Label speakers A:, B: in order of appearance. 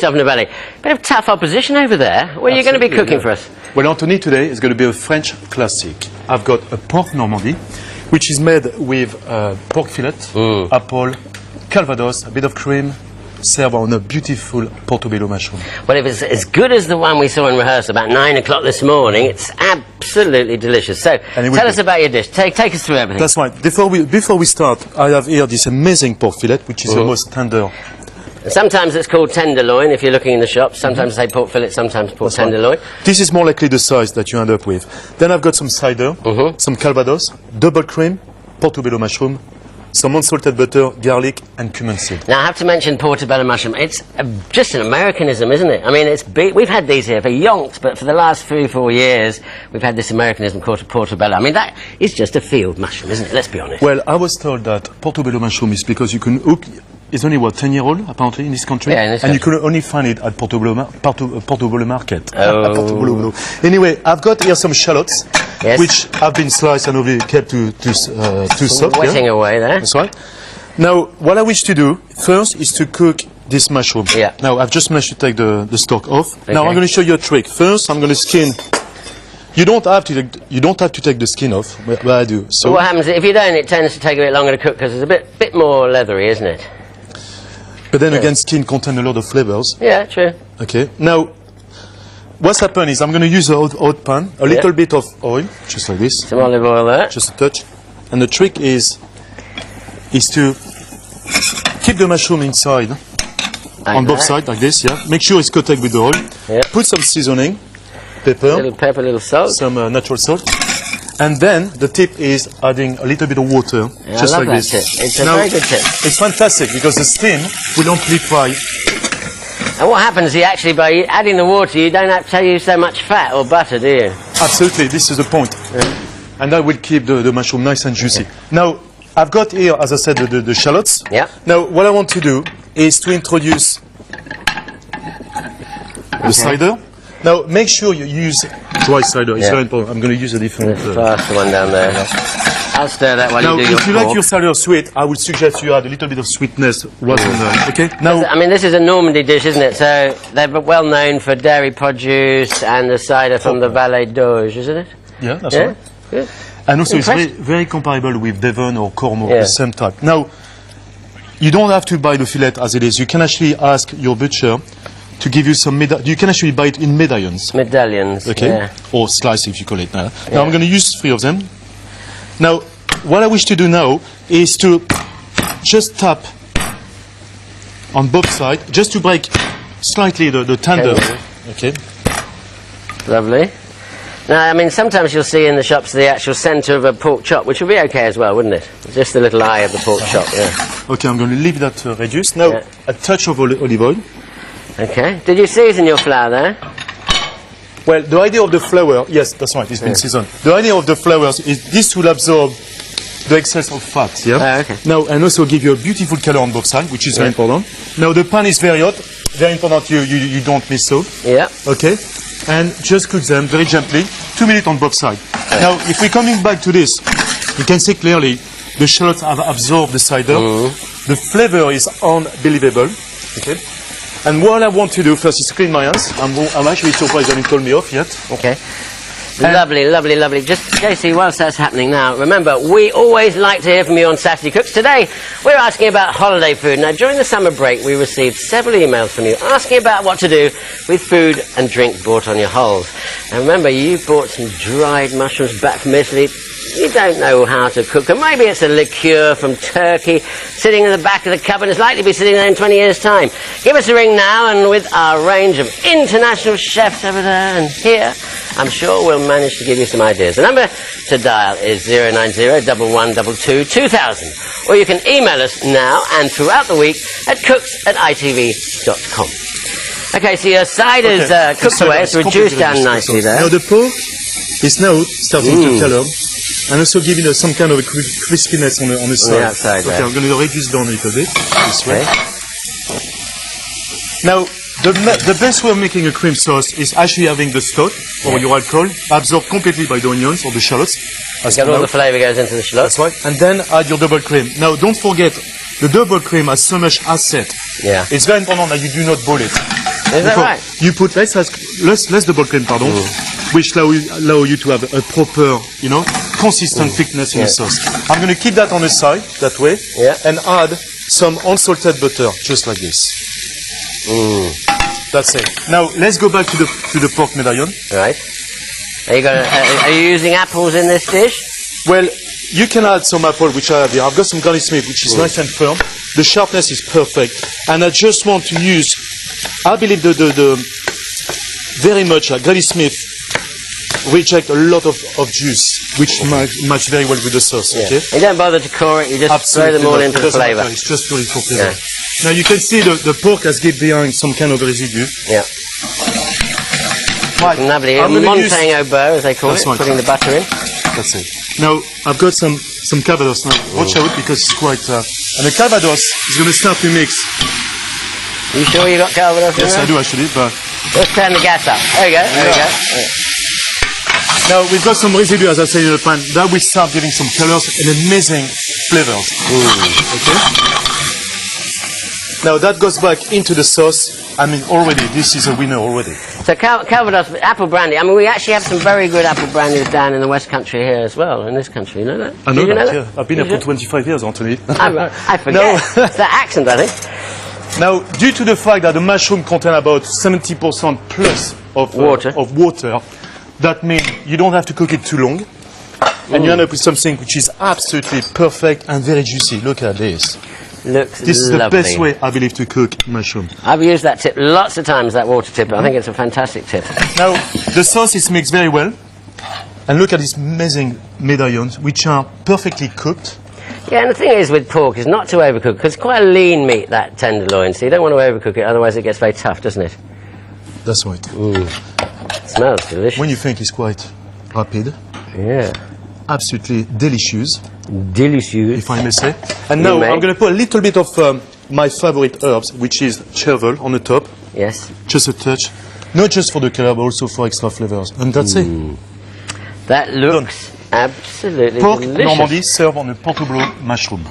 A: yourself in the belly. Bit of tough opposition over there. What are you going to be cooking for us?
B: Well, Anthony, today is going to be a French classic. I've got a pork Normandy, which is made with pork fillet, apple, calvados, a bit of cream, served on a beautiful portobello mushroom.
A: Well, if it's as good as the one we saw in rehearsal about 9 o'clock this morning, it's absolutely delicious. So, tell us about your dish. Take us through everything.
B: That's right. Before we start, I have here this amazing pork fillet, which is the most tender.
A: Sometimes it's called tenderloin if you're looking in the shop. Sometimes they say pork fillet, sometimes pork tenderloin.
B: This is more likely the size that you end up with. Then I've got some cider, some calvados, double cream, portobello mushroom, some unsalted butter, garlic, and cumin seed.
A: Now, I have to mention portobello mushroom. It's just an Americanism, isn't it? I mean, we've had these here for yonks, but for the last 3-4 years, we've had this Americanism called portobello. I mean, that is just a field mushroom, isn't it? Let's be honest.
B: Well, I was told that portobello mushroom is because you can hook. It's only, what, 10-year-old, apparently, in this country?
A: Yeah, in this
B: and you can only find it at Portobello market.
A: Oh.
B: Portobello. Anyway, I've got here some shallots, which have been sliced and obviously kept to soft.
A: Wetting away there.
B: That's right. Now, what I wish to do first is to cook this mushroom.
A: Yeah.
B: Now, I've just managed to take the stalk off.
A: Okay.
B: Now, I'm going to show you a trick. First, I'm going to skin. You don't have to take the skin off, but I do. So
A: what happens if you don't? It tends to take a bit longer to cook because it's a bit more leathery, isn't it?
B: But then again, skin contains a lot of flavors.
A: Yeah, true.
B: Okay. Now, what's happened is I'm going to use a hot pan, a little bit of oil, just like this.
A: Some olive oil there.
B: Just a touch. And the trick is to keep the mushroom inside on both sides, like this. Yeah. Make sure it's coated with the oil.
A: Yeah.
B: Put some seasoning, pepper,
A: a little pepper, a little salt,
B: some natural salt. And then the tip is adding a little bit of water, just like this.
A: Tip. It's a very good tip.
B: It's fantastic because the steam will amplify.
A: And what happens is actually by adding the water, you don't have to use so much fat or butter, do you?
B: Absolutely, this is the point. And that will keep the mushroom nice and juicy. Now, I've got here, as I said, the shallots.
A: Yeah.
B: Now, what I want to do is to introduce the cider. Now, make sure you use dry cider. It's very important. I'm going to use a different...
A: faster one down there. I'll stir that while you do your
B: if you like your cider sweet, I would suggest you add a little bit of sweetness right on there. Okay? Now,
A: I mean, this is a Normandy dish, isn't it? So they're well known for dairy produce and the cider from the Vallée d'Auge, isn't it?
B: Yeah, that's right.
A: Good.
B: And also, it's very comparable with Devon or Cornwall, the same type. Now, you don't have to buy the fillet as it is. You can actually ask your butcher to give you some you can actually buy it in medallions.
A: Medallions,
B: okay? Or slice, if you call it now. Now, I'm going to use 3 of them. Now, what I wish to do now is to just tap on both sides, just to break slightly the tender. Okay.
A: Lovely. Now, I mean, sometimes you'll see in the shops the actual centre of a pork chop, which would be okay as well, wouldn't it? Just the little eye of the pork chop,
B: Okay, I'm going to leave that reduced. Now, a touch of olive oil.
A: Okay. Did you season your flour there?
B: Well, the idea of the flour, yes, that's right, it's been seasoned. The idea of the flours is this will absorb the excess of fat,
A: okay.
B: Now, and also give you a beautiful color on both sides, which is very important. Now, the pan is very hot, very important you don't miss so.
A: Yeah.
B: Okay? And just cook them very gently, 2 minutes on both sides. Now, if we're coming back to this, you can see clearly the shallots have absorbed the cider. The flavor is unbelievable. Okay? And what I want to do first is clean my hands. I'm actually surprised they haven't told me off yet.
A: Okay. Lovely, lovely, lovely. Just, JC, whilst that's happening now, remember, we always like to hear from you on Saturday Cooks. Today, we're asking about holiday food. Now, during the summer break, we received several emails from you asking about what to do with food and drink bought on your holes. And remember, you bought some dried mushrooms back from Italy. You don't know how to cook them. Maybe it's a liqueur from Turkey sitting in the back of the cupboard. It's likely to be sitting there in 20 years' time. Give us a ring now, and with our range of international chefs over there and here, I'm sure we'll manage to give you some ideas. The number to dial is 090-1122-2000. Or you can email us now and throughout the week at cooks@itv.com. Okay, so your cider's cooked away. It's reduced down nicely there.
B: Now the pork is now starting to color. And also giving us some kind of a crispiness on the side.
A: On the outside,
B: okay, I'm going to reduce down a little bit. This way. Now, the best way of making a cream sauce is actually having the stock, or your alcohol, absorbed completely by the onions or the shallots.
A: All the flavour goes into the shallots.
B: That's right. And then add your double cream. Now, don't forget, the double cream has so much acid.
A: Yeah.
B: It's very important that you do not boil it.
A: Is that right?
B: You put less double cream, pardon, which allow you to have a proper, you know, consistent thickness in the sauce. I'm going to keep that on the side, that way, and add some unsalted butter, just like this. That's it. Now, let's go back to the pork medallion.
A: Right. Are you using apples in this dish?
B: Well, you can add some apple, which I have here. I've got some Granny Smith, which is nice and firm. The sharpness is perfect. And I just want to use, I believe very much Granny Smith reject a lot of juice, which match very well with the sauce, okay?
A: You don't bother to core it, you just throw them all into the flavour.
B: It's just purely for flavour. Now you can see the pork has given behind some kind of residue.
A: Yeah.
B: Right.
A: Lovely. Montaigne au beurre, as they call it, putting the butter in.
B: That's it. Now, I've got some Calvados now. Watch out, because it's quite... and the Calvados is going to start to mix.
A: You sure you got Calvados in there?
B: Yes, I do actually, but...
A: Let's turn the gas up. There we go, there we go.
B: Now, we've got some residue, as I said in the pan. That will start giving some colors and amazing flavors. Okay? Now, that goes back into the sauce. I mean, already, this is a winner already.
A: So Calvados, apple brandy. I mean, we actually have some very good apple brandies down in the West Country here as well, in this country. You know that?
B: I know
A: Did you know
B: that, yeah. I've been here for 25 years, Anthony.
A: I forget. It's that accent, I think.
B: Now, due to the fact that the mushroom contain about 70% plus of water, that means you don't have to cook it too long. And you end up with something which is absolutely perfect and very juicy. Look at this.
A: Looks
B: This is
A: lovely.
B: the best way, I believe, to cook mushroom.
A: I've used that tip lots of times, that water tip. I think it's a fantastic tip.
B: Now, the sauce is mixed very well. And look at these amazing medallions, which are perfectly cooked.
A: Yeah, and the thing is with pork is not to overcook, because it's quite a lean meat, that tenderloin, so you don't want to overcook it, otherwise it gets very tough, doesn't it?
B: That's right.
A: It smells delicious.
B: When you think it's quite rapid.
A: Yeah.
B: Absolutely delicious.
A: Delicious.
B: If I may say. And now I'm going to put a little bit of my favorite herbs, which is chervil on the top.
A: Yes.
B: Just a touch. Not just for the color, but also for extra flavors. And that's it.
A: That looks absolutely
B: Pork
A: delicious.
B: Normandy served on a Portobello mushroom.